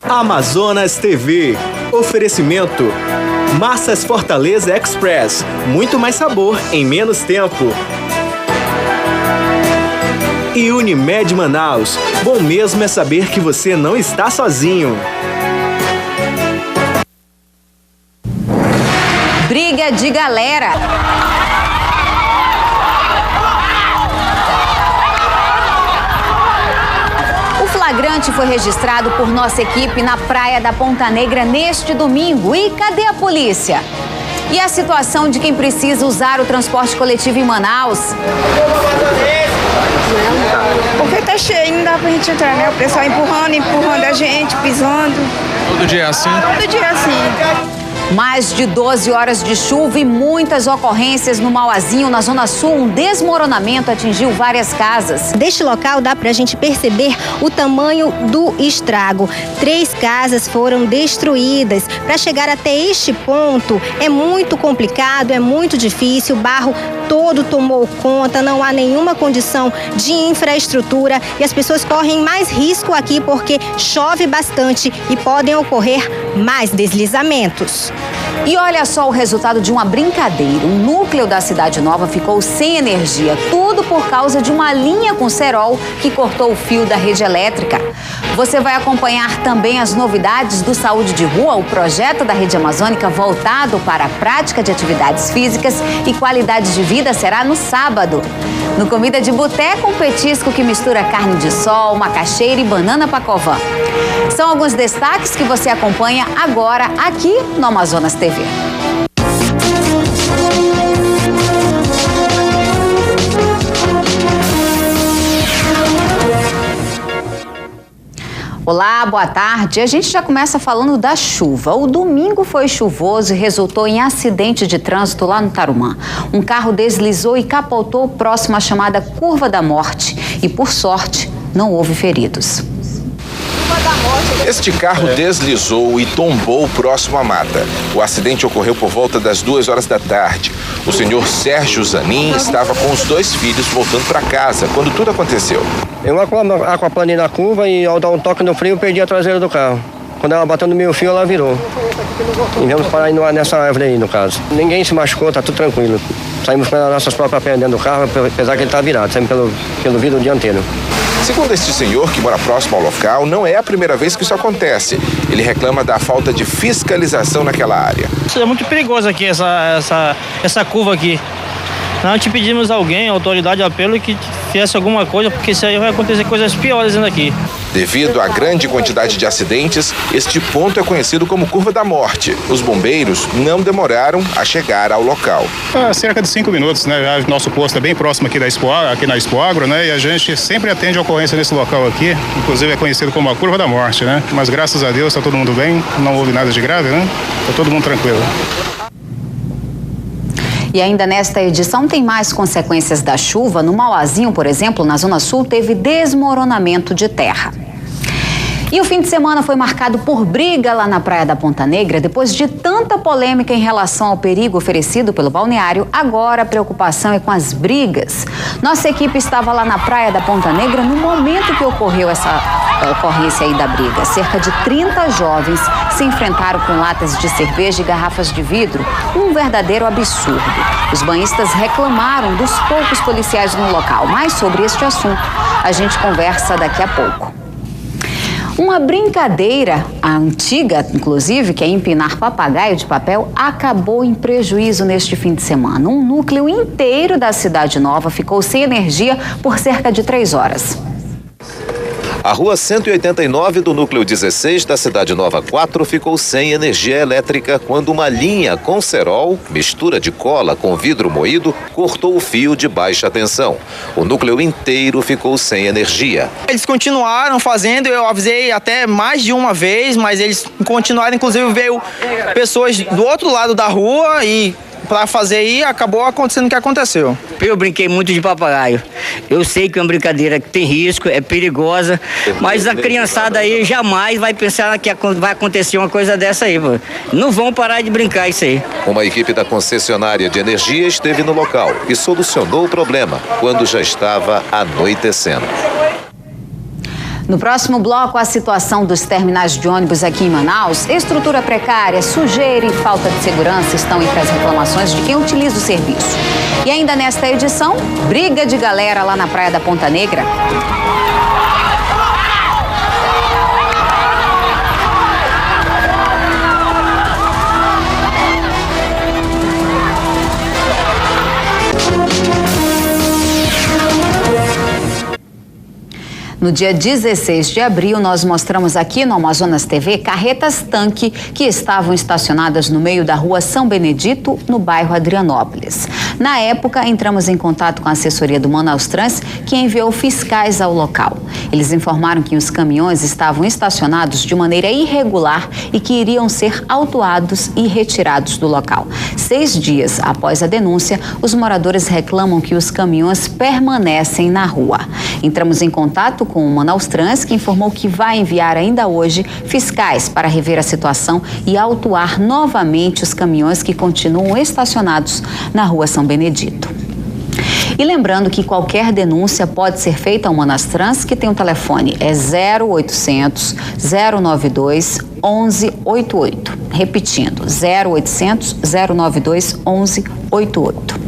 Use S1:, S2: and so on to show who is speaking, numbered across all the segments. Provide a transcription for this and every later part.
S1: Amazonas TV. Oferecimento. Massas Fortaleza Express. Muito mais sabor em menos tempo. E Unimed Manaus. Bom mesmo é saber que você não está sozinho.
S2: Briga de galera. O flagrante foi registrado por nossa equipe na praia da Ponta Negra neste domingo. E cadê a polícia? E a situação de quem precisa usar o transporte coletivo em Manaus?
S3: Porque tá cheio, não dá pra gente entrar, né? O pessoal empurrando a gente, pisando.
S4: Todo dia é assim?
S3: Todo dia é assim.
S2: Mais de 12 horas de chuva e muitas ocorrências no Mauazinho, na Zona Sul. Um desmoronamento atingiu várias casas.
S5: Deste local dá pra gente perceber o tamanho do estrago. 3 casas foram destruídas. Para chegar até este ponto é muito complicado, é muito difícil. O barro todo tomou conta, não há nenhuma condição de infraestrutura e as pessoas correm mais risco aqui porque chove bastante e podem ocorrer mais deslizamentos.
S2: E olha só o resultado de uma brincadeira. O núcleo da Cidade Nova ficou sem energia. Tudo por causa de uma linha com cerol que cortou o fio da rede elétrica. Você vai acompanhar também as novidades do Saúde de Rua, o projeto da Rede Amazônica voltado para a prática de atividades físicas e qualidade de vida será no sábado. No Comida de Boteco, um petisco que mistura carne de sol, macaxeira e banana pacovã. São alguns destaques que você acompanha agora aqui no Amazonas TV. Olá, boa tarde. A gente já começa falando da chuva. O domingo foi chuvoso e resultou em acidente de trânsito lá no Tarumã. Um carro deslizou e capotou próximo à chamada Curva da Morte. E, por sorte, não houve feridos.
S6: Este carro deslizou e tombou próximo à mata. O acidente ocorreu por volta das 2 horas da tarde. O senhor Sérgio Zanin estava com os 2 filhos voltando para casa quando tudo aconteceu.
S7: Eu aquaplanei na curva e ao dar um toque no freio perdi a traseira do carro. Quando ela bateu no meu fio, ela virou. E viemos parar nessa árvore aí, no caso. Ninguém se machucou, tá tudo tranquilo. Saímos com as nossas próprias pernas dentro do carro, apesar que ele tá virado. Saímos pelo vidro dianteiro.
S6: Segundo este senhor, que mora próximo ao local, não é a primeira vez que isso acontece. Ele reclama da falta de fiscalização naquela área.
S8: Isso é muito perigoso aqui, essa curva aqui. Nós te pedimos alguém, autoridade, apelo, que fizesse alguma coisa, porque isso aí vai acontecer coisas piores ainda aqui.
S6: Devido à grande quantidade de acidentes, este ponto é conhecido como Curva da Morte. Os bombeiros não demoraram a chegar ao local.
S9: Cerca de 5 minutos, né? Nosso posto é bem próximo aqui na Expoagro, né? E a gente sempre atende a ocorrência nesse local aqui. Inclusive é conhecido como a Curva da Morte, né? Mas graças a Deus está todo mundo bem, não houve nada de grave, né? Está todo mundo tranquilo.
S2: E ainda nesta edição tem mais consequências da chuva. No Mauazinho, por exemplo, na Zona Sul, teve desmoronamento de terra. E o fim de semana foi marcado por briga lá na Praia da Ponta Negra. Depois de tanta polêmica em relação ao perigo oferecido pelo balneário, agora a preocupação é com as brigas. Nossa equipe estava lá na Praia da Ponta Negra no momento que ocorreu essa ocorrência aí da briga. Cerca de 30 jovens se enfrentaram com latas de cerveja e garrafas de vidro. Um verdadeiro absurdo. Os banhistas reclamaram dos poucos policiais no local. Mas sobre este assunto, a gente conversa daqui a pouco. Uma brincadeira, a antiga, inclusive, que é empinar papagaio de papel, acabou em prejuízo neste fim de semana. Um núcleo inteiro da Cidade Nova ficou sem energia por cerca de 3 horas.
S10: A rua 189 do núcleo 16 da Cidade Nova 4 ficou sem energia elétrica quando uma linha com cerol, mistura de cola com vidro moído, cortou o fio de baixa tensão. O núcleo inteiro ficou sem energia.
S11: Eles continuaram fazendo, eu avisei até mais de uma vez, mas eles continuaram, inclusive veio pessoas do outro lado da rua e pra fazer e acabou acontecendo o que aconteceu.
S4: Eu brinquei muito de papagaio. Eu sei que é uma brincadeira que tem risco, é perigosa, mas a criançada aí jamais vai pensar que vai acontecer uma coisa dessa aí, pô. Não vão parar de brincar isso aí.
S10: Uma equipe da concessionária de energia esteve no local e solucionou o problema quando já estava anoitecendo.
S2: No próximo bloco, a situação dos terminais de ônibus aqui em Manaus, estrutura precária, sujeira e falta de segurança estão entre as reclamações de quem utiliza o serviço. E ainda nesta edição, briga de galera lá na praia da Ponta Negra. No dia 16 de abril, nós mostramos aqui no Amazonas TV carretas-tanque que estavam estacionadas no meio da rua São Benedito, no bairro Adrianópolis. Na época, entramos em contato com a assessoria do Manaus Trans, que enviou fiscais ao local. Eles informaram que os caminhões estavam estacionados de maneira irregular e que iriam ser autuados e retirados do local. 6 dias após a denúncia, os moradores reclamam que os caminhões permanecem na rua. Entramos em contato com o Manaus Trans, que informou que vai enviar ainda hoje fiscais para rever a situação e autuar novamente os caminhões que continuam estacionados na rua São Benedito. E lembrando que qualquer denúncia pode ser feita ao Manaus Trans, que tem um telefone, é 0800 092 1188. Repetindo, 0800 092 1188.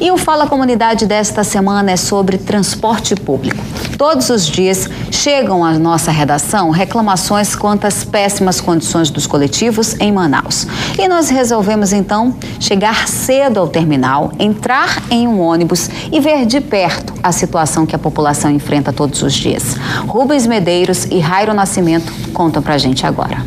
S2: E o Fala Comunidade desta semana é sobre transporte público. Todos os dias chegam à nossa redação reclamações quanto às péssimas condições dos coletivos em Manaus. E nós resolvemos então chegar cedo ao terminal, entrar em um ônibus e ver de perto a situação que a população enfrenta todos os dias. Rubens Medeiros e Jairo Nascimento contam pra gente agora.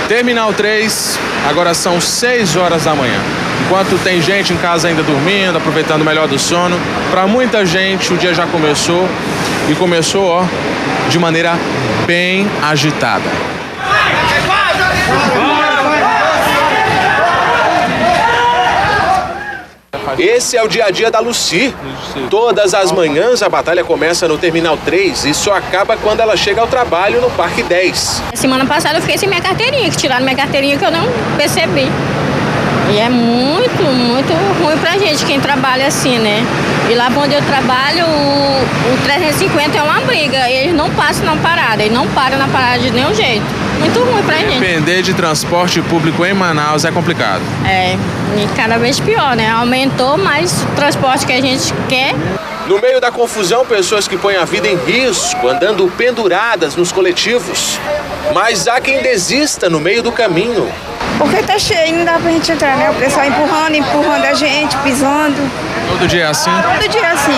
S12: Terminal 3, agora são 6 horas da manhã. Enquanto tem gente em casa ainda dormindo, aproveitando o melhor do sono, para muita gente o dia já começou e começou, ó, de maneira bem agitada. Esse é o dia a dia da Lucy. Todas as manhãs a batalha começa no Terminal 3 e só acaba quando ela chega ao trabalho no Parque 10.
S13: Semana passada eu fiquei sem minha carteirinha, que tiraram minha carteirinha que eu não percebi. E é muito, muito ruim pra gente, quem trabalha assim, né? E lá onde eu trabalho, o 350 é uma briga. Eles não passam na parada, eles não param na parada de nenhum jeito. Muito ruim pra gente.
S12: Depender de transporte público em Manaus é complicado.
S13: É, e cada vez pior, né? Aumentou mais o transporte que a gente quer.
S12: No meio da confusão, pessoas que põem a vida em risco, andando penduradas nos coletivos. Mas há quem desista no meio do caminho.
S3: Porque tá cheio, não dá pra gente entrar, né? O pessoal empurrando a gente, pisando.
S12: Todo dia é assim?
S3: Todo dia é assim.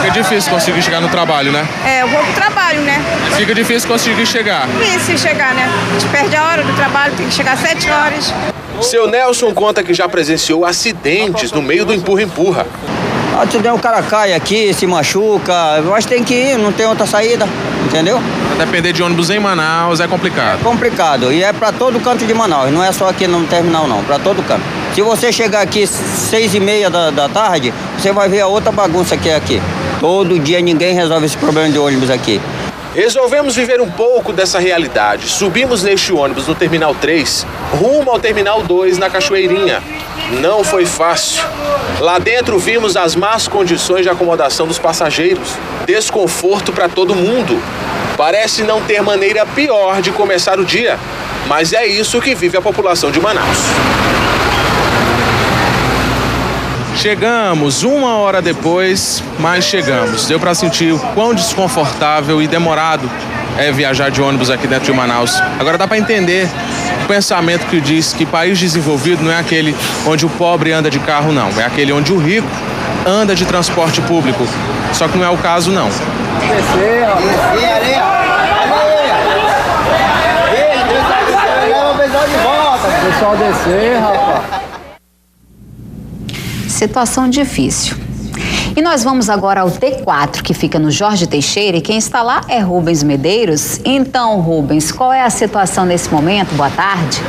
S12: Fica difícil conseguir chegar no trabalho, né?
S3: É, eu vou pro trabalho, né?
S12: Fica difícil conseguir chegar.
S3: Difícil chegar, né? A gente perde a hora do trabalho, tem que chegar às 7 horas.
S12: Seu Nelson conta que já presenciou acidentes no meio do empurra-empurra.
S14: Se o cara cai aqui, se machuca, mas tem que ir, não tem outra saída, entendeu?
S12: Depender de ônibus em Manaus é complicado.
S14: É complicado, e é para todo canto de Manaus, não é só aqui no terminal não, para todo canto. Se você chegar aqui 6h30 da tarde, você vai ver a outra bagunça que é aqui. Todo dia ninguém resolve esse problema de ônibus aqui.
S12: Resolvemos viver um pouco dessa realidade. Subimos neste ônibus no Terminal 3, rumo ao Terminal 2 na Cachoeirinha. Não foi fácil. Lá dentro vimos as más condições de acomodação dos passageiros. Desconforto para todo mundo. Parece não ter maneira pior de começar o dia, mas é isso que vive a população de Manaus. Chegamos 1 hora depois, mas chegamos. Deu para sentir o quão desconfortável e demorado é viajar de ônibus aqui dentro de Manaus. Agora dá para entender o pensamento que diz que país desenvolvido não é aquele onde o pobre anda de carro, não. É aquele onde o rico anda de transporte público. Só que não é o caso, não.
S15: Pessoal descer, rapaz.
S2: situação difícil. E nós vamos agora ao T4, que fica no Jorge Teixeira, e quem está lá é Rubens Medeiros. Então, Rubens, qual é a situação nesse momento? Boa tarde.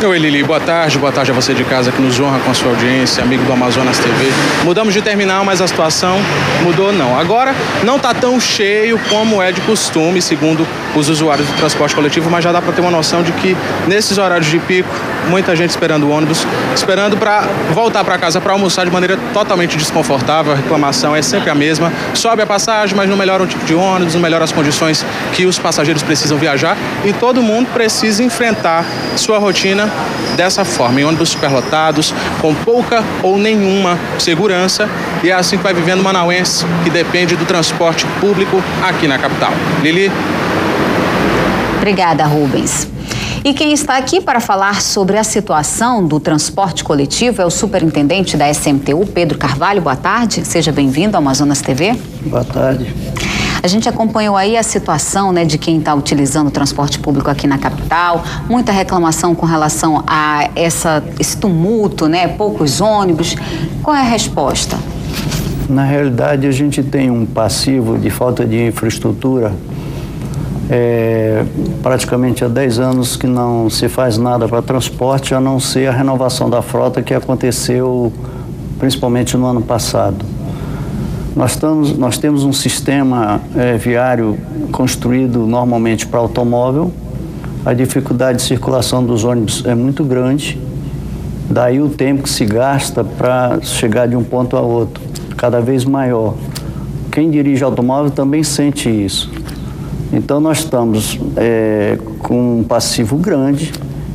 S15: Oi, Lili, boa tarde a você de casa que nos honra com a sua audiência, amigo do Amazonas TV. Mudamos de terminal, mas a situação mudou não. Agora não está tão cheio como é de costume, segundo os usuários do transporte coletivo, mas já dá para ter uma noção de que nesses horários de pico, muita gente esperando o ônibus, esperando para voltar para casa para almoçar de maneira totalmente desconfortável. A reclamação é sempre a mesma, sobe a passagem, mas não melhora o tipo de ônibus, não melhora as condições que os passageiros precisam viajar, e todo mundo precisa enfrentar sua rotina dessa forma, em ônibus superlotados, com pouca ou nenhuma segurança, e é assim que vai vivendo o manauense, que depende do transporte público aqui na capital. Lili.
S2: Obrigada, Rubens. E quem está aqui para falar sobre a situação do transporte coletivo é o superintendente da SMTU, Pedro Carvalho. Boa tarde, seja bem-vindo ao Amazonas TV.
S16: Boa tarde.
S2: A gente acompanhou aí a situação, né, de quem está utilizando o transporte público aqui na capital, muita reclamação com relação a esse tumulto, né, poucos ônibus. Qual é a resposta?
S16: Na realidade, a gente tem um passivo de falta de infraestrutura. Praticamente há 10 anos que não se faz nada para transporte, a não ser a renovação da frota que aconteceu principalmente no ano passado. Nós temos um sistema viário construído normalmente para automóvel. A dificuldade de circulação dos ônibus é muito grande. Daí o tempo que se gasta para chegar de um ponto a outro, cada vez maior. Quem dirige automóvel também sente isso. Então nós estamos com um passivo grande,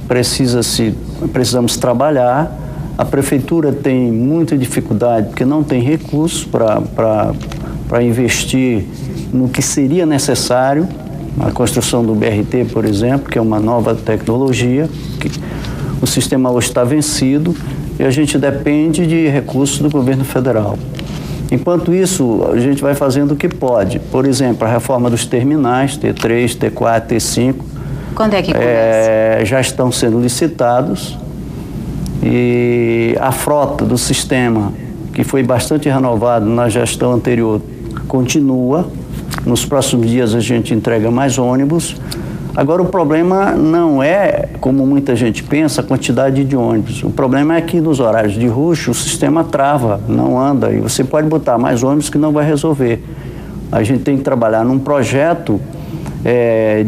S16: precisamos trabalhar. A prefeitura tem muita dificuldade porque não tem recursos para investir no que seria necessário. A construção do BRT, por exemplo, que é uma nova tecnologia, que o sistema hoje está vencido e a gente depende de recursos do governo federal. Enquanto isso, a gente vai fazendo o que pode. Por exemplo, a reforma dos terminais, T3, T4, T5.
S2: Quando é que começa?
S16: Já estão sendo licitados. E a frota do sistema, que foi bastante renovado na gestão anterior, continua. Nos próximos dias a gente entrega mais ônibus. Agora, o problema não é, como muita gente pensa, a quantidade de ônibus. O problema é que nos horários de rush o sistema trava, não anda. E você pode botar mais ônibus que não vai resolver. A gente tem que trabalhar num projeto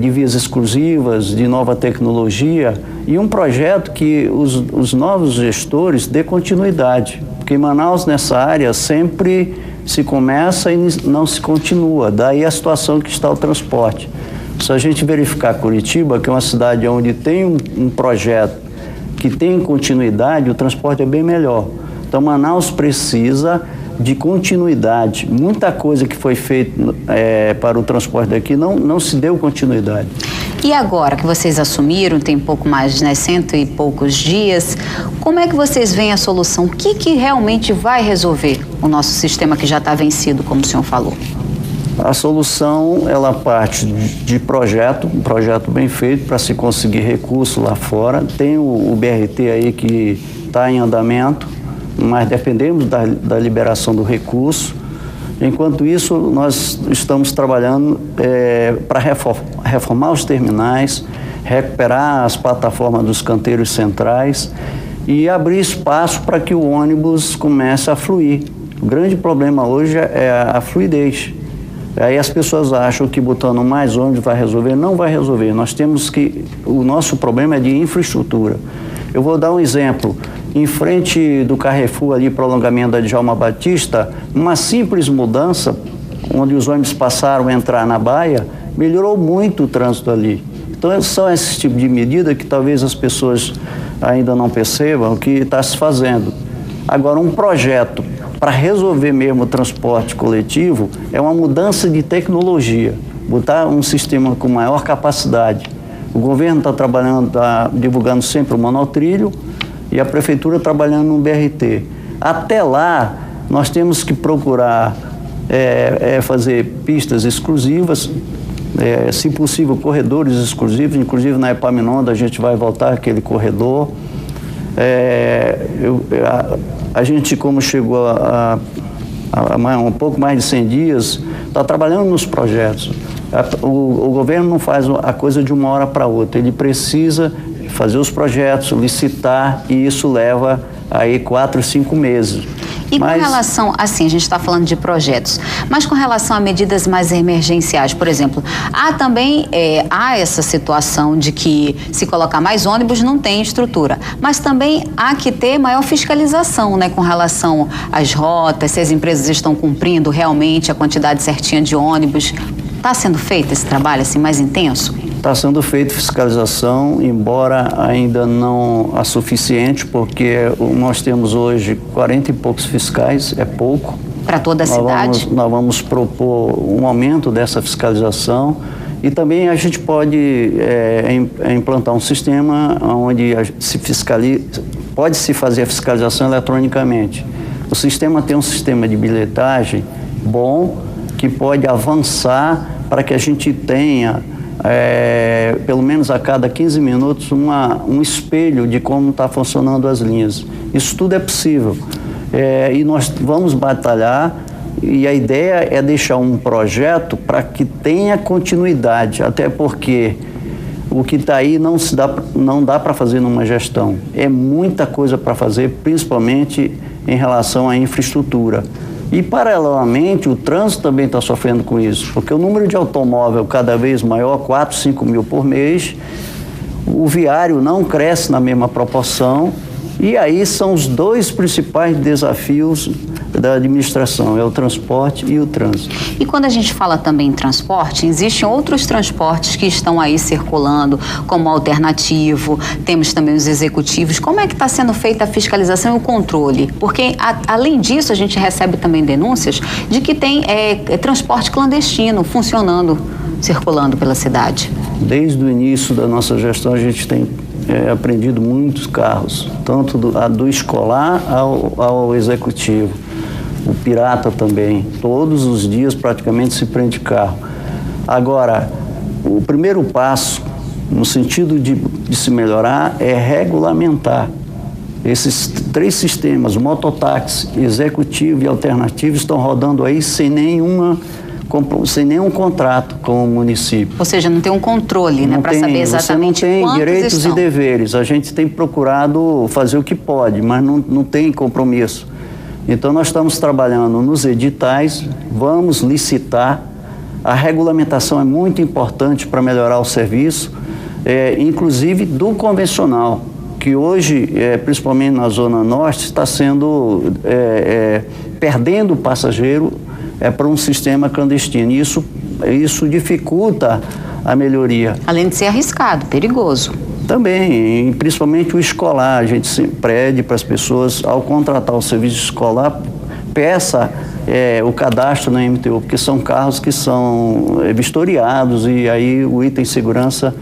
S16: de vias exclusivas, de nova tecnologia, e um projeto que os novos gestores dê continuidade. Porque em Manaus, nessa área, sempre se começa e não se continua. Daí a situação que está o transporte. Se a gente verificar Curitiba, que é uma cidade onde tem um projeto que tem continuidade, o transporte é bem melhor. Então, Manaus precisa de continuidade. Muita coisa que foi feita para o transporte daqui não se deu continuidade.
S2: E agora que vocês assumiram, tem pouco mais, né, 100 e poucos dias, como é que vocês veem a solução? O que realmente vai resolver o nosso sistema que já está vencido, como o senhor falou?
S16: A solução, ela parte de um projeto bem feito para se conseguir recurso lá fora. Tem o BRT aí que está em andamento, mas dependemos da liberação do recurso. Enquanto isso, nós estamos trabalhando para reformar os terminais, recuperar as plataformas dos canteiros centrais e abrir espaço para que o ônibus comece a fluir. O grande problema hoje é a fluidez. Aí as pessoas acham que botando mais ônibus vai resolver. Não vai resolver. O nosso problema é de infraestrutura. Eu vou dar um exemplo. Em frente do Carrefour, ali, prolongamento da Djalma Batista, uma simples mudança, onde os ônibus passaram a entrar na baia, melhorou muito o trânsito ali. Então, são esses tipos de medida que talvez as pessoas ainda não percebam o que está se fazendo. Agora, um projeto para resolver mesmo o transporte coletivo é uma mudança de tecnologia, botar um sistema com maior capacidade. O governo está trabalhando, está divulgando sempre o monotrilho e a prefeitura trabalhando no BRT. Até lá, nós temos que procurar fazer pistas exclusivas, se possível, corredores exclusivos, inclusive na Epaminondas a gente vai voltar aquele corredor. A gente, como chegou a um pouco mais de 100 dias, está trabalhando nos projetos. O governo não faz a coisa de uma hora para outra, ele precisa fazer os projetos, licitar, e isso leva aí 4, 5 meses.
S2: E com relação, assim, a gente está falando de projetos, mas com relação a medidas mais emergenciais, por exemplo, há também essa situação de que se colocar mais ônibus não tem estrutura, mas também há que ter maior fiscalização, né, com relação às rotas, se as empresas estão cumprindo realmente a quantidade certinha de ônibus. Está sendo feito esse trabalho assim mais intenso?
S16: Está sendo feita fiscalização, embora ainda não a suficiente, porque nós temos hoje 40 e poucos fiscais, é pouco.
S2: Para toda a cidade?
S16: Nós vamos propor um aumento dessa fiscalização e também a gente pode implantar um sistema onde pode-se fazer a fiscalização eletronicamente. O sistema tem um sistema de bilhetagem bom, que pode avançar para que a gente tenha, pelo menos a cada 15 minutos, um espelho de como está funcionando as linhas. Isso tudo é possível. E nós vamos batalhar, e a ideia é deixar um projeto para que tenha continuidade, até porque o que está aí não dá para fazer numa gestão. É muita coisa para fazer, principalmente em relação à infraestrutura. E, paralelamente, o trânsito também está sofrendo com isso, porque o número de automóvel cada vez maior, 4, 5 mil por mês, o viário não cresce na mesma proporção, e aí são os dois principais desafios da administração, é o transporte e o trânsito.
S2: E quando a gente fala também em transporte, existem outros transportes que estão aí circulando como alternativo, temos também os executivos. Como é que está sendo feita a fiscalização e o controle? Porque, além disso, a gente recebe também denúncias de que tem transporte clandestino funcionando, circulando pela cidade.
S16: Desde o início da nossa gestão, a gente tem apreendido muitos carros, tanto do escolar ao executivo. O pirata também, todos os dias praticamente se prende carro. Agora, o primeiro passo, no sentido de se melhorar, é regulamentar. Esses 3 sistemas, mototáxi, executivo e alternativo, estão rodando aí sem nenhum contrato com o município.
S2: Ou seja, não tem um controle, né, para saber exatamente quantos estão.
S16: Não tem direitos e deveres. A gente tem procurado fazer o que pode, mas não tem compromisso. Então, nós estamos trabalhando nos editais, vamos licitar. A regulamentação é muito importante para melhorar o serviço, inclusive do convencional, que hoje, principalmente na Zona Norte, está sendo perdendo o passageiro para um sistema clandestino. Isso dificulta a melhoria.
S2: Além de ser arriscado, perigoso.
S16: Também, principalmente o escolar. A gente pede para as pessoas, ao contratar o serviço escolar, peça o cadastro na MTU, porque são carros que são vistoriados e aí o item segurança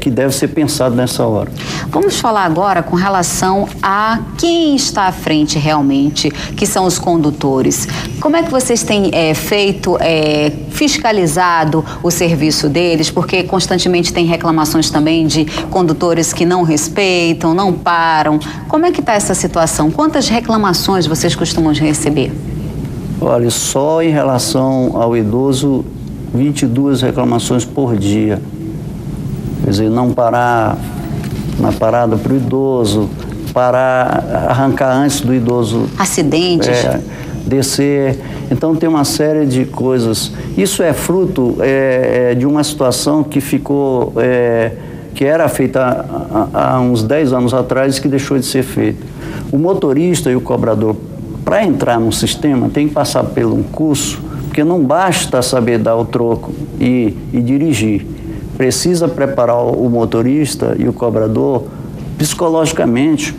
S16: que deve ser pensado nessa hora.
S2: Vamos falar agora com relação a quem está à frente realmente, que são os condutores. Como é que vocês têm fiscalizado o serviço deles? Porque constantemente tem reclamações também de condutores que não respeitam, não param. Como é que está essa situação? Quantas reclamações vocês costumam receber?
S16: Olha, só em relação ao idoso, 22 reclamações por dia. Quer dizer, não parar na parada para o idoso, arrancar antes do idoso...
S2: Acidentes.
S16: Descer. Então, tem uma série de coisas. Isso é fruto de uma situação que ficou... que era feita há uns 10 anos atrás e que deixou de ser feita. O motorista e o cobrador, para entrar no sistema, tem que passar por um curso, porque não basta saber dar o troco e dirigir. Precisa preparar o motorista e o cobrador psicologicamente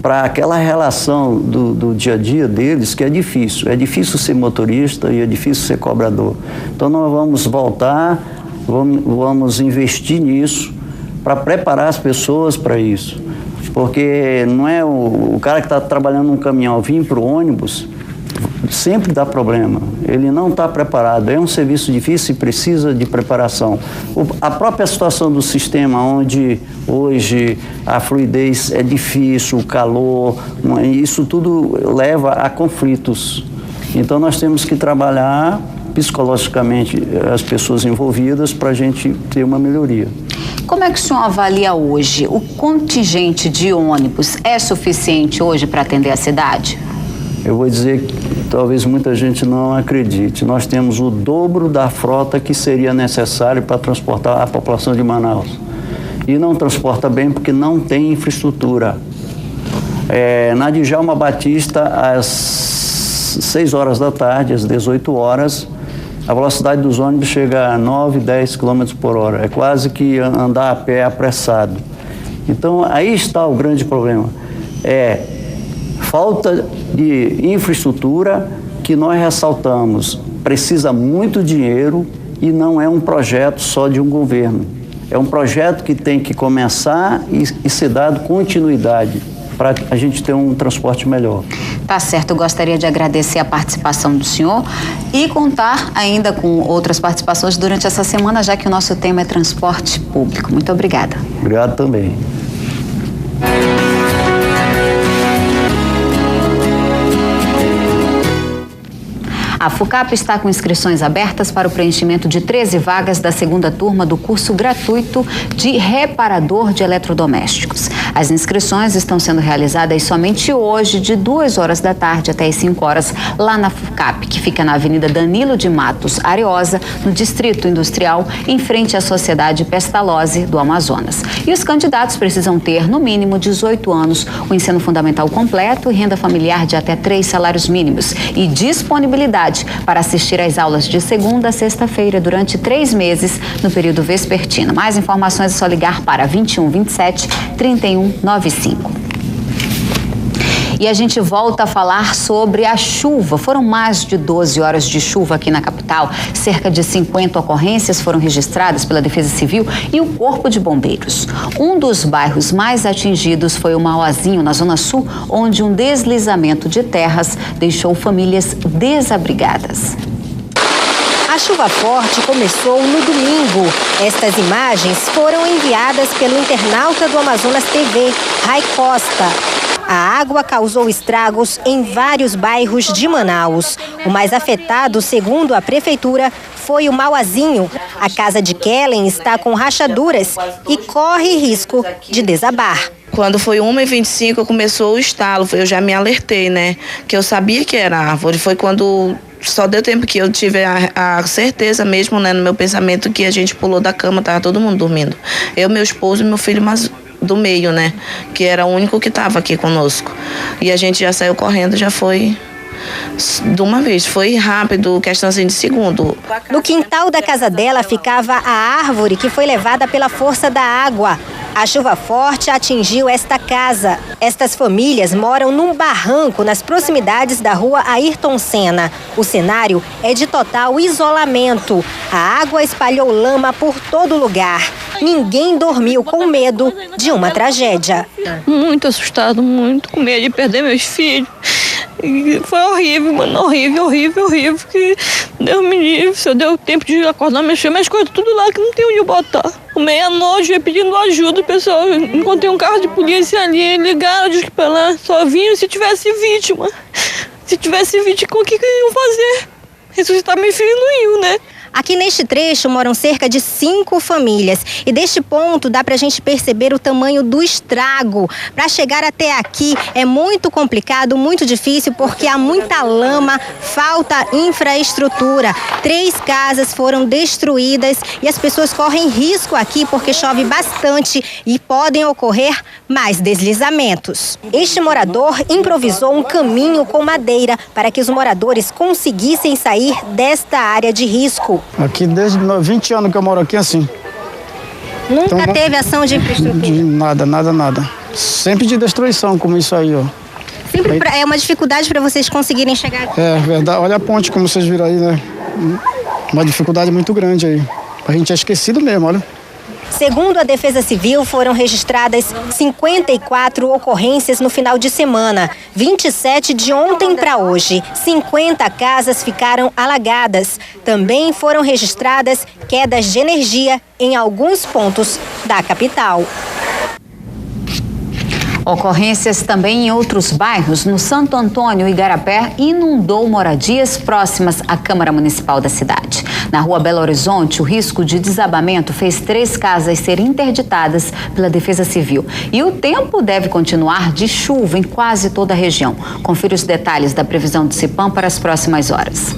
S16: para aquela relação do dia a dia deles, que é difícil. É difícil ser motorista e é difícil ser cobrador. Então, nós vamos voltar, vamos investir nisso para preparar as pessoas para isso. Porque não é o cara que está trabalhando num caminhão vir para o ônibus, sempre dá problema. Ele não está preparado. É um serviço difícil e precisa de preparação. A própria situação do sistema, onde hoje a fluidez é difícil, o calor, isso tudo leva a conflitos. Então nós temos que trabalhar psicologicamente as pessoas envolvidas para a gente ter uma melhoria.
S2: Como é que o senhor avalia hoje? O contingente de ônibus é suficiente hoje para atender a cidade?
S16: Eu vou dizer que talvez muita gente não acredite. Nós temos o dobro da frota que seria necessário para transportar a população de Manaus. E não transporta bem porque não tem infraestrutura. Na Djalma Batista, às 6 horas da tarde, às 18 horas, a velocidade dos ônibus chega a 9, 10 km por hora. É quase que andar a pé apressado. Então, aí está o grande problema. Falta de infraestrutura que nós ressaltamos. Precisa muito dinheiro e não é um projeto só de um governo. É um projeto que tem que começar e ser dado continuidade para a gente ter um transporte melhor.
S2: Tá certo, eu gostaria de agradecer a participação do senhor e contar ainda com outras participações durante essa semana, já que o nosso tema é transporte público. Muito obrigada.
S16: Obrigado também.
S2: A FUCAP está com inscrições abertas para o preenchimento de 13 vagas da segunda turma do curso gratuito de reparador de eletrodomésticos. As inscrições estão sendo realizadas somente hoje, de 2 horas da tarde até as 5 horas, lá na FUCAP, que fica na Avenida Danilo de Matos Ariosa, no Distrito Industrial, em frente à Sociedade Pestalozzi do Amazonas. E os candidatos precisam ter, no mínimo, 18 anos, o ensino fundamental completo e renda familiar de até 3 salários mínimos e disponibilidade para assistir às aulas de segunda a sexta-feira durante 3 meses no período vespertino. Mais informações é só ligar para 21 27 31 95. E a gente volta a falar sobre a chuva. Foram mais de 12 horas de chuva aqui na capital. Cerca de 50 ocorrências foram registradas pela Defesa Civil e o Corpo de Bombeiros. Um dos bairros mais atingidos foi o Mauazinho, na Zona Sul, onde um deslizamento de terras deixou famílias desabrigadas.
S5: A chuva forte começou no domingo. Estas imagens foram enviadas pelo internauta do Amazonas TV, Rai Costa. A água causou estragos em vários bairros de Manaus. O mais afetado, segundo a prefeitura, foi o Mauazinho. A casa de Kellen está com rachaduras e corre risco de desabar.
S17: Quando foi 1h25 começou o estalo, eu já me alertei, né? Que eu sabia que era árvore. Foi quando só deu tempo que eu tive a certeza mesmo, né, no meu pensamento, que a gente pulou da cama, tava todo mundo dormindo. Eu, meu esposo e meu filho do meio, né? Que era o único que estava aqui conosco. E a gente já saiu correndo, já foi de uma vez. Foi rápido, questão assim de segundo.
S5: No quintal da casa dela ficava a árvore que foi levada pela força da água. A chuva forte atingiu esta casa. Estas famílias moram num barranco nas proximidades da rua Ayrton Senna. O cenário é de total isolamento. A água espalhou lama por todo lugar. Ninguém dormiu com medo de uma tragédia.
S18: Muito assustado, muito com medo de perder meus filhos. E foi horrível, mano, horrível. Que Deus me livre, se eu deu tempo de acordar, mexer minhas coisas tudo lá que não tem onde botar. Meia-noite, eu pedindo ajuda, pessoal. Encontrei um carro de polícia ali, ligaram, disse que pra lá, só vinham se tivesse vítima. Se tivesse vítima, o que iam fazer? Ressuscitar meu filho não iam, né?
S5: Aqui neste trecho moram cerca de 5 famílias e deste ponto dá pra gente perceber o tamanho do estrago. Para chegar até aqui é muito complicado, muito difícil porque há muita lama, falta infraestrutura. 3 casas foram destruídas e as pessoas correm risco aqui porque chove bastante e podem ocorrer mais deslizamentos. Este morador improvisou um caminho com madeira para que os moradores conseguissem sair desta área de risco.
S19: Aqui desde 20 anos que eu moro aqui assim.
S5: Nunca então, teve ação de infraestrutura?
S19: Nada. Sempre de destruição, como isso aí, ó.
S5: Sempre é uma dificuldade para vocês conseguirem chegar aqui.
S19: É verdade. Olha a ponte, como vocês viram aí, né? Uma dificuldade muito grande aí. A gente é esquecido mesmo, olha.
S5: Segundo a Defesa Civil, foram registradas 54 ocorrências no final de semana, 27 de ontem para hoje. 50 casas ficaram alagadas. Também foram registradas quedas de energia em alguns pontos da capital.
S2: Ocorrências também em outros bairros. No Santo Antônio, Igarapé inundou moradias próximas à Câmara Municipal da cidade. Na rua Belo Horizonte, o risco de desabamento fez 3 casas serem interditadas pela Defesa Civil. E o tempo deve continuar de chuva em quase toda a região. Confira os detalhes da previsão do CIPAM para as próximas horas.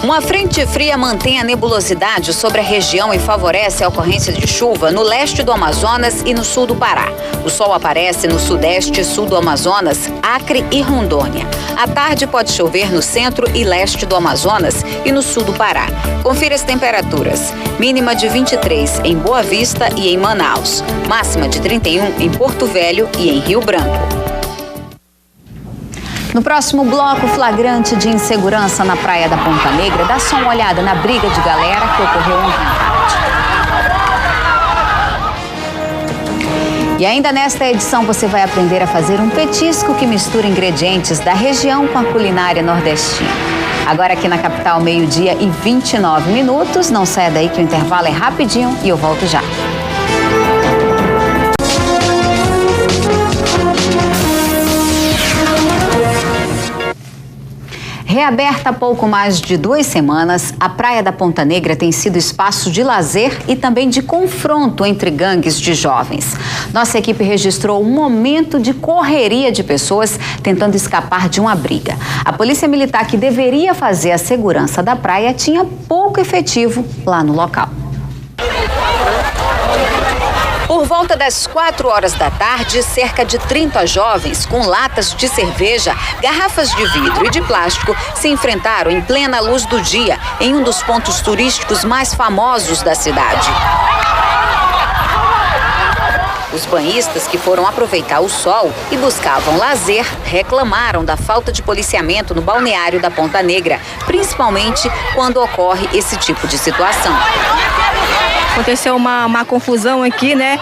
S2: Uma frente fria mantém a nebulosidade sobre a região e favorece a ocorrência de chuva no leste do Amazonas e no sul do Pará. O sol aparece no sudeste e sul do Amazonas, Acre e Rondônia. À tarde pode chover no centro e leste do Amazonas e no sul do Pará. Confira as temperaturas. Mínima de 23 em Boa Vista e em Manaus. Máxima de 31 em Porto Velho e em Rio Branco. No próximo bloco, flagrante de insegurança na praia da Ponta Negra. Dá só uma olhada na briga de galera que ocorreu ontem à tarde. E ainda nesta edição você vai aprender a fazer um petisco que mistura ingredientes da região com a culinária nordestina. Agora aqui na capital, 12h29. Não saia daí que o intervalo é rapidinho e eu volto já. Reaberta há pouco mais de 2 semanas, a Praia da Ponta Negra tem sido espaço de lazer e também de confronto entre gangues de jovens. Nossa equipe registrou um momento de correria de pessoas tentando escapar de uma briga. A Polícia Militar, que deveria fazer a segurança da praia, tinha pouco efetivo lá no local. Por volta das 4 horas da tarde, cerca de 30 jovens com latas de cerveja, garrafas de vidro e de plástico se enfrentaram em plena luz do dia em um dos pontos turísticos mais famosos da cidade. Os banhistas que foram aproveitar o sol e buscavam lazer reclamaram da falta de policiamento no balneário da Ponta Negra, principalmente quando ocorre esse tipo de situação.
S20: Aconteceu uma confusão aqui, né?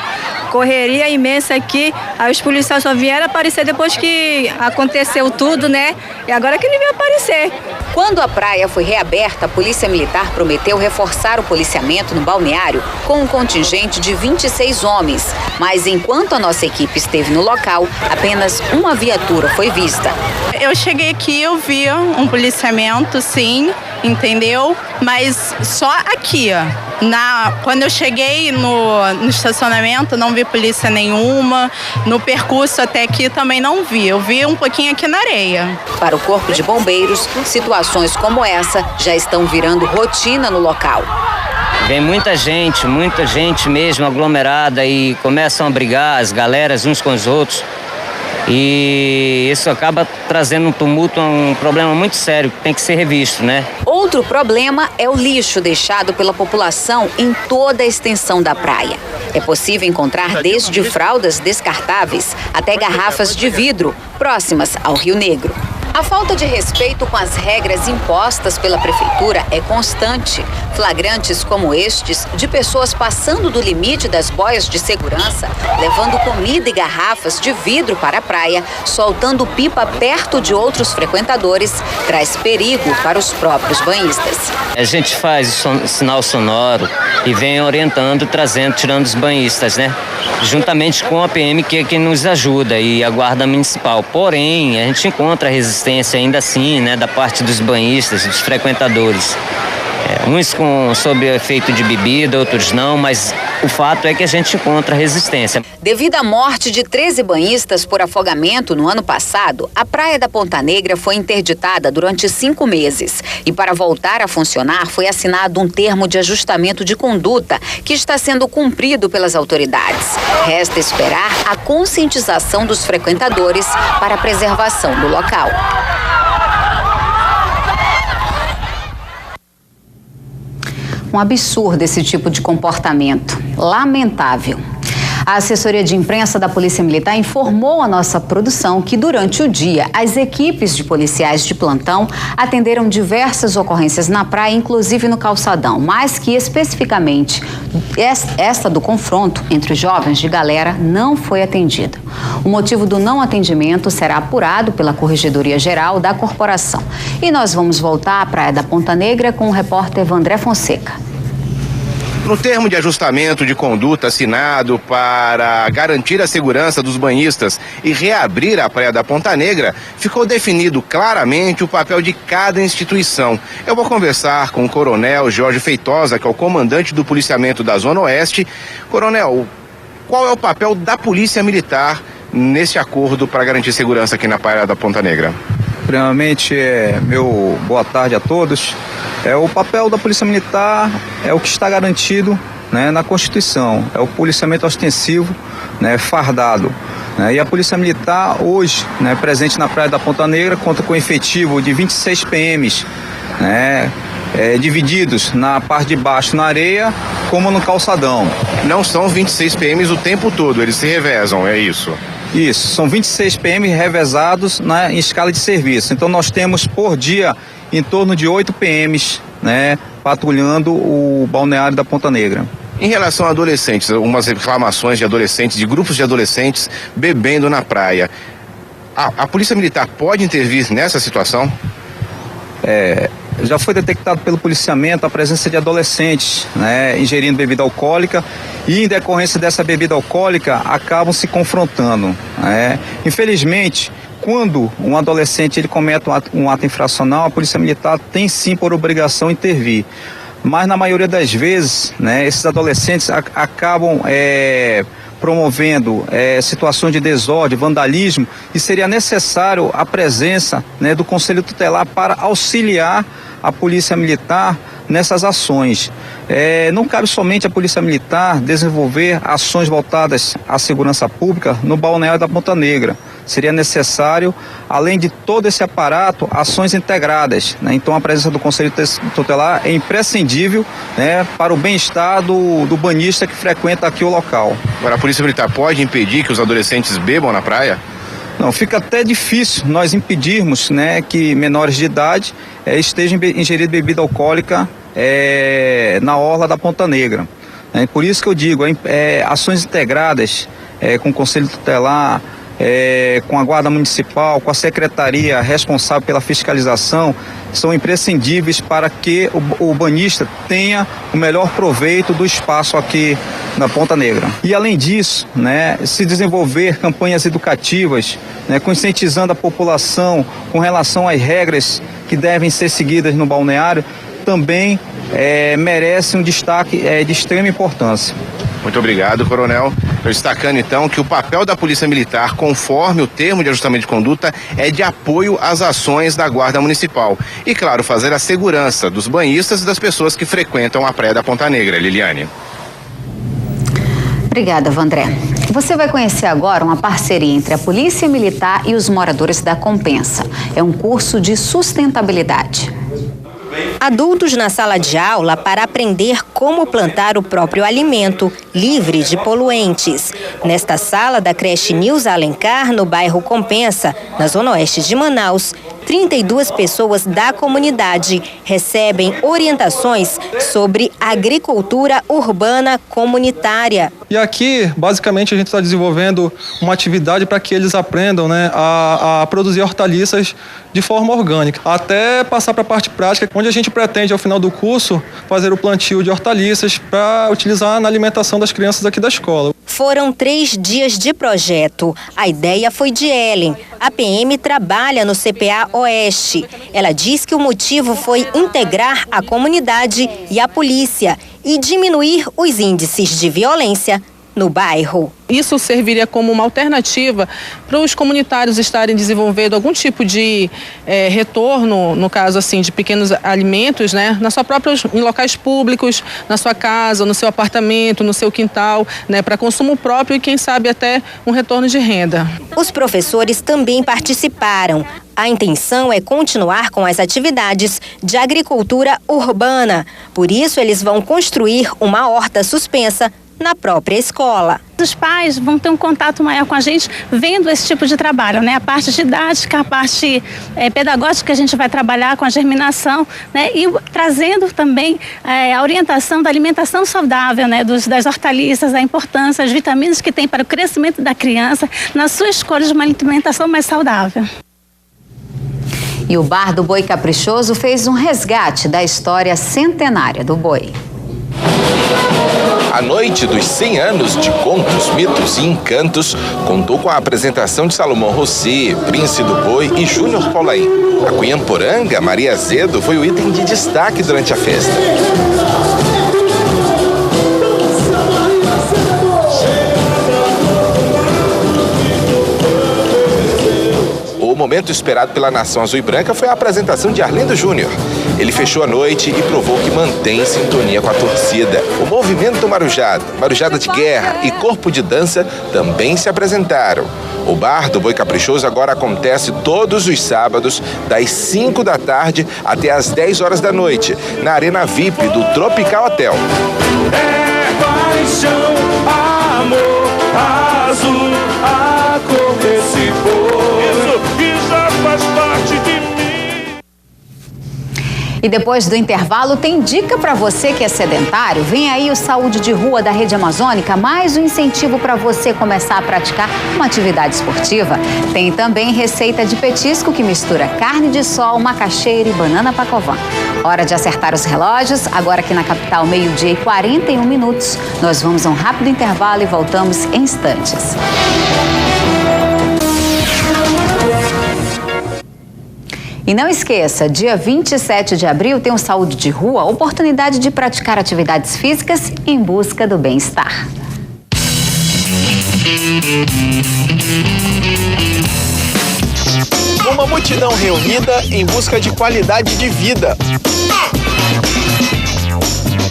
S20: Correria imensa aqui. Aí os policiais só vieram aparecer depois que aconteceu tudo, né? E agora que ele veio aparecer.
S2: Quando a praia foi reaberta, a Polícia Militar prometeu reforçar o policiamento no balneário com um contingente de 26 homens. Mas enquanto a nossa equipe esteve no local, apenas uma viatura foi vista.
S21: Eu cheguei aqui, eu vi um policiamento, sim, entendeu? Mas só aqui, ó. Quando eu cheguei no estacionamento, não vi polícia nenhuma. No percurso até aqui também não vi. Eu vi um pouquinho aqui na areia.
S2: Para o Corpo de Bombeiros, situações como essa já estão virando rotina no local.
S4: Vem muita gente mesmo aglomerada e começam a brigar as galeras uns com os outros. E isso acaba trazendo um tumulto, um problema muito sério que tem que ser revisto, né?
S2: Outro problema é o lixo deixado pela população em toda a extensão da praia. É possível encontrar desde fraldas descartáveis até garrafas de vidro próximas ao Rio Negro. A falta de respeito com as regras impostas pela prefeitura é constante. Flagrantes como estes, de pessoas passando do limite das boias de segurança, levando comida e garrafas de vidro para a praia, soltando pipa perto de outros frequentadores, traz perigo para os próprios banhistas.
S4: A gente faz sinal sonoro e vem orientando, tirando os banhistas, né? Juntamente com a PM, que é quem nos ajuda, e a Guarda Municipal. Porém, a gente encontra resistência ainda assim, né, da parte dos banhistas, dos frequentadores. Uns sob efeito de bebida, outros não, mas o fato é que a gente encontra resistência.
S2: Devido à morte de 13 banhistas por afogamento no ano passado, a Praia da Ponta Negra foi interditada durante 5 meses. E para voltar a funcionar, foi assinado um termo de ajustamento de conduta que está sendo cumprido pelas autoridades. Resta esperar a conscientização dos frequentadores para a preservação do local. Um absurdo esse tipo de comportamento. Lamentável. A assessoria de imprensa da Polícia Militar informou a nossa produção que durante o dia as equipes de policiais de plantão atenderam diversas ocorrências na praia, inclusive no calçadão, mas que especificamente esta do confronto entre jovens de galera não foi atendida. O motivo do não atendimento será apurado pela Corregedoria Geral da Corporação. E nós vamos voltar à Praia da Ponta Negra com o repórter Vandré Fonseca.
S1: No termo de ajustamento de conduta assinado para garantir a segurança dos banhistas e reabrir a Praia da Ponta Negra, ficou definido claramente o papel de cada instituição. Eu vou conversar com o Coronel Jorge Feitosa, que é o comandante do policiamento da Zona Oeste. Coronel, qual é o papel da Polícia Militar nesse acordo para garantir segurança aqui na Praia da Ponta Negra?
S22: Primeiramente, meu boa tarde a todos. O papel da Polícia Militar é o que está garantido, né, na Constituição. É o policiamento ostensivo, né, fardado. E a Polícia Militar hoje, né, presente na Praia da Ponta Negra, conta com um efetivo de 26 PMs, né, divididos na parte de baixo na areia, como no calçadão.
S1: Não são 26 PMs o tempo todo, eles se revezam, é isso?
S22: Isso, são 26 PM revezados em escala de serviço. Então nós temos por dia em torno de 8 PMs, né, patrulhando o balneário da Ponta Negra.
S1: Em relação a adolescentes, algumas reclamações de adolescentes, de grupos de adolescentes bebendo na praia. A Polícia Militar pode intervir nessa situação?
S22: Já foi detectado pelo policiamento a presença de adolescentes, né, ingerindo bebida alcoólica, e em decorrência dessa bebida alcoólica acabam se confrontando, né. Infelizmente, quando um adolescente ele comete um ato infracional, a Polícia Militar tem sim por obrigação intervir. Mas na maioria das vezes, né, esses adolescentes acabam promovendo situações de desordem, vandalismo, e seria necessário a presença, né, do Conselho Tutelar para auxiliar a Polícia Militar nessas ações. Não cabe somente à Polícia Militar desenvolver ações voltadas à segurança pública no balneário da Ponta Negra. Seria necessário, além de todo esse aparato, ações integradas, né? Então a presença do Conselho Tutelar é imprescindível, né, para o bem-estar do banhista que frequenta aqui o local.
S1: Agora, a Polícia Militar pode impedir que os adolescentes bebam na praia?
S22: Não, fica até difícil nós impedirmos, né, que menores de idade estejam ingerindo bebida alcoólica na orla da Ponta Negra. Por isso que eu digo, ações integradas com o Conselho Tutelar, com a Guarda Municipal, com a Secretaria responsável pela fiscalização, são imprescindíveis para que o banhista tenha o melhor proveito do espaço aqui na Ponta Negra. E além disso, né, se desenvolver campanhas educativas, né, conscientizando a população com relação às regras que devem ser seguidas no balneário, também merece um destaque de extrema importância.
S1: Muito obrigado, Coronel. Destacando então que o papel da Polícia Militar, conforme o termo de ajustamento de conduta, é de apoio às ações da Guarda Municipal. E, claro, fazer a segurança dos banhistas e das pessoas que frequentam a Praia da Ponta Negra. Liliane.
S2: Obrigada, Vandré. Você vai conhecer agora uma parceria entre a Polícia Militar e os moradores da Compensa. É um curso de sustentabilidade.
S5: Adultos na sala de aula para aprender como plantar o próprio alimento, livre de poluentes. Nesta sala da creche Nilza Alencar, no bairro Compensa, na zona oeste de Manaus, 32 pessoas da comunidade recebem orientações sobre agricultura urbana comunitária.
S23: E aqui, basicamente, a gente está desenvolvendo uma atividade para que eles aprendam, né, a produzir hortaliças de forma orgânica, até passar para a parte prática, onde a gente pretende, ao final do curso, fazer o plantio de hortaliças para utilizar na alimentação das crianças aqui da escola.
S5: Foram 3 dias de projeto. A ideia foi de Ellen. A PM trabalha no CPA Oeste. Ela diz que o motivo foi integrar a comunidade e a polícia e diminuir os índices de violência no bairro.
S24: Isso serviria como uma alternativa para os comunitários estarem desenvolvendo algum tipo de retorno, no caso assim, de pequenos alimentos, né, em locais públicos, na sua casa, no seu apartamento, no seu quintal, né, para consumo próprio e quem sabe até um retorno de renda.
S5: Os professores também participaram. A intenção é continuar com as atividades de agricultura urbana. Por isso, eles vão construir uma horta suspensa na própria escola.
S6: Os pais vão ter um contato maior com a gente vendo esse tipo de trabalho, né? A parte didática, a parte pedagógica que a gente vai trabalhar com a germinação, né? E trazendo também a orientação da alimentação saudável, né? Das hortaliças, a importância, as vitaminas que tem para o crescimento da criança na sua escolha de uma alimentação mais saudável.
S2: E o Bar do Boi Caprichoso fez um resgate da história centenária do boi.
S7: A noite dos 100 anos de contos, mitos e encantos contou com a apresentação de Salomão Rossi, Prince do Boi e Júnior Paulaim. A cunhamporanga Maria Azedo foi o item de destaque durante a festa. O momento esperado pela nação azul e branca foi a apresentação de Arlindo Júnior. Ele fechou a noite e provou que mantém sintonia com a torcida. O movimento Marujada, Marujada de Guerra e Corpo de Dança também se apresentaram. O Bar do Boi Caprichoso agora acontece todos os sábados, das 5 da tarde até as 10 horas da noite, na Arena VIP do Tropical Hotel.
S8: É paixão, amor, azul, a cor desse boi. Isso já faz parte de mim.
S2: E depois do intervalo, tem dica para você que é sedentário? Vem aí o Saúde de Rua da Rede Amazônica, mais um incentivo para você começar a praticar uma atividade esportiva. Tem também receita de petisco que mistura carne de sol, macaxeira e banana pacovã. Hora de acertar os relógios, agora aqui na capital, 12h41. Nós vamos a um rápido intervalo e voltamos em instantes. E não esqueça, dia 27 de abril tem o Saúde de Rua, oportunidade de praticar atividades físicas em busca do bem-estar.
S9: Uma multidão reunida em busca de qualidade de vida.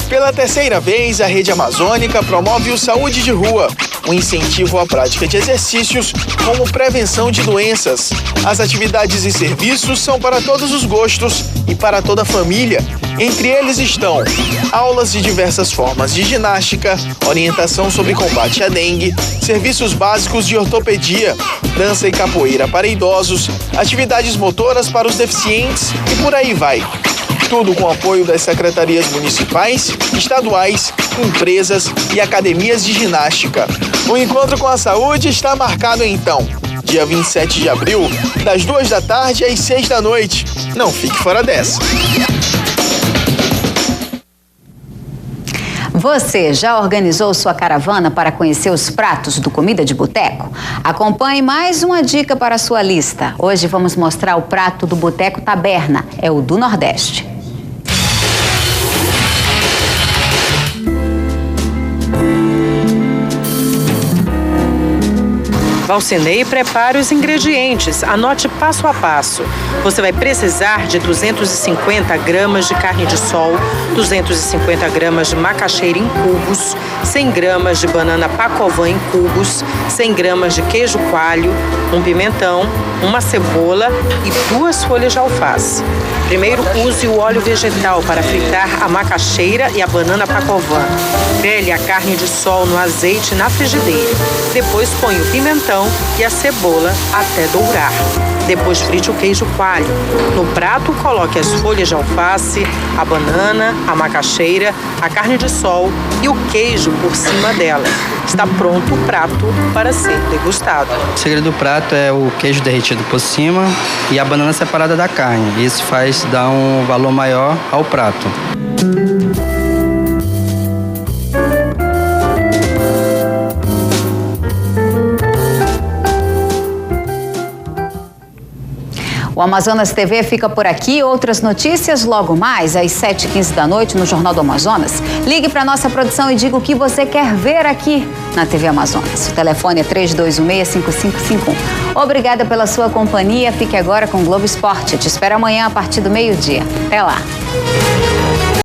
S9: Pela terceira vez, a Rede Amazônica promove o Saúde de Rua, um incentivo à prática de exercícios como prevenção de doenças. As atividades e serviços são para todos os gostos e para toda a família. Entre eles estão aulas de diversas formas de ginástica, orientação sobre combate à dengue, serviços básicos de ortopedia, dança e capoeira para idosos, atividades motoras para os deficientes e por aí vai. Tudo com apoio das secretarias municipais, estaduais, empresas e academias de ginástica. O encontro com a saúde está marcado então, dia 27 de abril, das 2 da tarde às 6 da noite. Não fique fora dessa.
S2: Você já organizou sua caravana para conhecer os pratos do Comida de Boteco? Acompanhe mais uma dica para a sua lista. Hoje vamos mostrar o prato do Boteco Taberna, é o do Nordeste.
S25: Valcinei, prepare os ingredientes, anote passo a passo. Você vai precisar de 250 gramas de carne de sol, 250 gramas de macaxeira em cubos, 100 gramas de banana pacovã em cubos, 100 gramas de queijo coalho, um pimentão, uma cebola e 2 folhas de alface. Primeiro, use o óleo vegetal para fritar a macaxeira e a banana pacovã. Grelhe a carne de sol no azeite na frigideira. Depois ponha o pimentão e a cebola até dourar. Depois frite o queijo coalho. No prato, coloque as folhas de alface, a banana, a macaxeira, a carne de sol e o queijo por cima dela. Está pronto o prato para ser degustado.
S26: O segredo do prato é o queijo derretido por cima e a banana separada da carne. Isso faz dar um valor maior ao prato.
S2: O Amazonas TV fica por aqui. Outras notícias logo mais às 7h15 da noite no Jornal do Amazonas. Ligue para nossa produção e diga o que você quer ver aqui na TV Amazonas. O telefone é 3216-5551. Obrigada pela sua companhia. Fique agora com o Globo Esporte. Te espero amanhã a partir do meio-dia. Até lá.